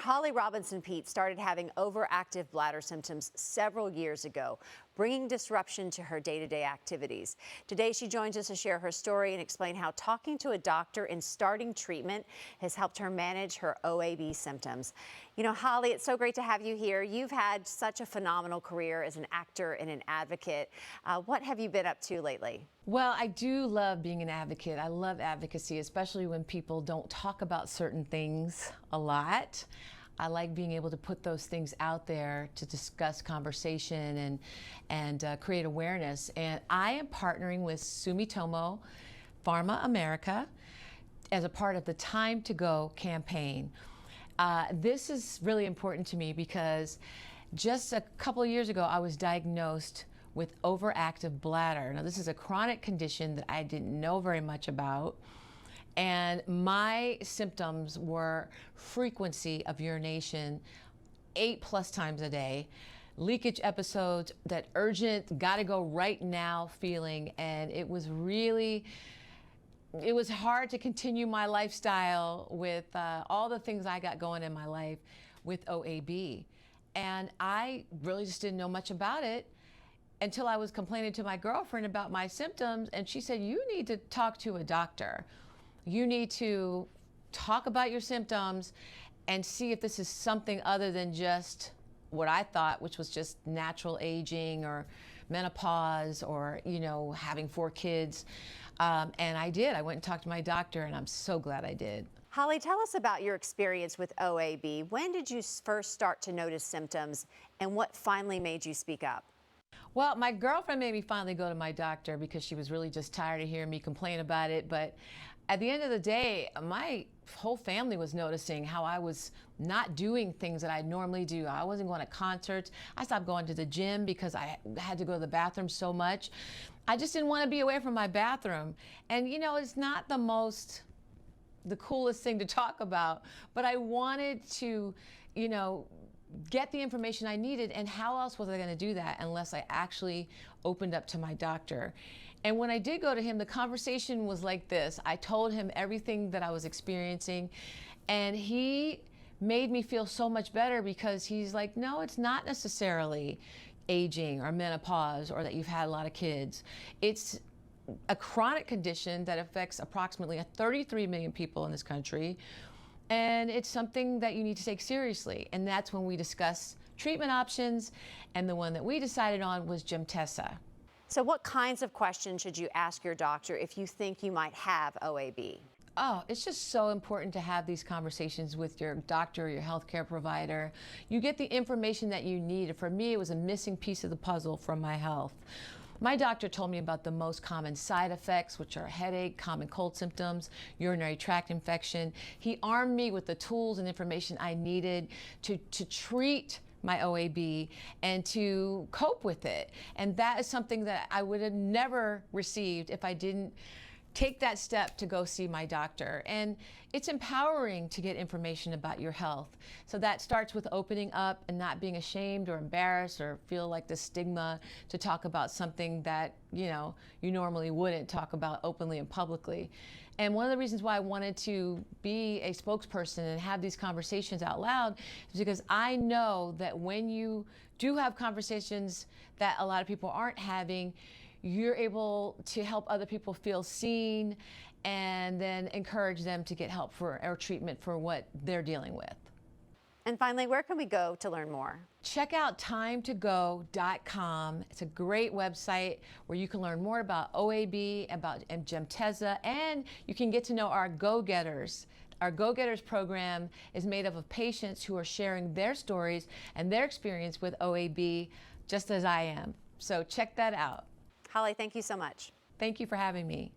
Holly Robinson Pete started having overactive bladder symptoms several years ago, bringing disruption to her day-to-day activities. Today, she joins us to share her story and explain how talking to a doctor and starting treatment has helped her manage her OAB symptoms. You know, Holly, it's so great to have you here. You've had such a phenomenal career as an actor and an advocate. What have you been up to lately? Well, I do love being an advocate. I love advocacy, especially when people don't talk about certain things a lot. I like being able to put those things out there to discuss conversation and create awareness. And I am partnering with Sumitomo Pharma America as a part of the Time to Go campaign. This is really important to me because just a couple of years ago, I was diagnosed with overactive bladder. Now, this is a chronic condition that I didn't know very much about. And my symptoms were frequency of urination 8+ times a day, leakage episodes, that urgent, gotta go right now feeling. And it was hard to continue my lifestyle with all the things I got going in my life with OAB. And I really just didn't know much about it until I was complaining to my girlfriend about my symptoms. And she said, you need to talk to a doctor. You need to talk about your symptoms and see if this is something other than just what I thought, which was just natural aging or menopause or, you know, having 4 kids. And I did. I went and talked to my doctor, and I'm so glad I did. Holly, tell us about your experience with OAB. When did you first start to notice symptoms, and what finally made you speak up? Well, my girlfriend made me finally go to my doctor because she was really just tired of hearing me complain about it. But at the end of the day, my whole family was noticing how I was not doing things that I normally do. I wasn't going to concerts. I stopped going to the gym because I had to go to the bathroom so much. I just didn't want to be away from my bathroom. And, you know, it's not the coolest thing to talk about, but I wanted to, you know, get the information I needed, and how else was I going to do that unless I actually opened up to my doctor? And when I did go to him, the conversation was like this. I told him everything that I was experiencing, and he made me feel so much better because he's like, no, it's not necessarily aging or menopause or that you've had a lot of kids. It's a chronic condition that affects approximately 33 million people in this country. And it's something that you need to take seriously. And that's when we discuss treatment options. And the one that we decided on was Gemtesa. So what kinds of questions should you ask your doctor if you think you might have OAB? Oh, it's just so important to have these conversations with your doctor or your healthcare provider. You get the information that you need. For me, it was a missing piece of the puzzle from my health. My doctor told me about the most common side effects, which are headache, common cold symptoms, urinary tract infection. He armed me with the tools and information I needed to treat my OAB and to cope with it. And that is something that I would have never received if I didn't take that step to go see my doctor. And it's empowering to get information about your health. So that starts with opening up and not being ashamed or embarrassed or feel like the stigma to talk about something that, you know, you normally wouldn't talk about openly and publicly. And one of the reasons why I wanted to be a spokesperson and have these conversations out loud is because I know that when you do have conversations that a lot of people aren't having, you're able to help other people feel seen and then encourage them to get help for or treatment for what they're dealing with. And finally, where can we go to learn more? Check out timetogo.com. It's a great website where you can learn more about OAB, about Gemtesa, and you can get to know our Go-Getters. Our Go-Getters program is made up of patients who are sharing their stories and their experience with OAB, just as I am. So check that out. Holly, thank you so much. Thank you for having me.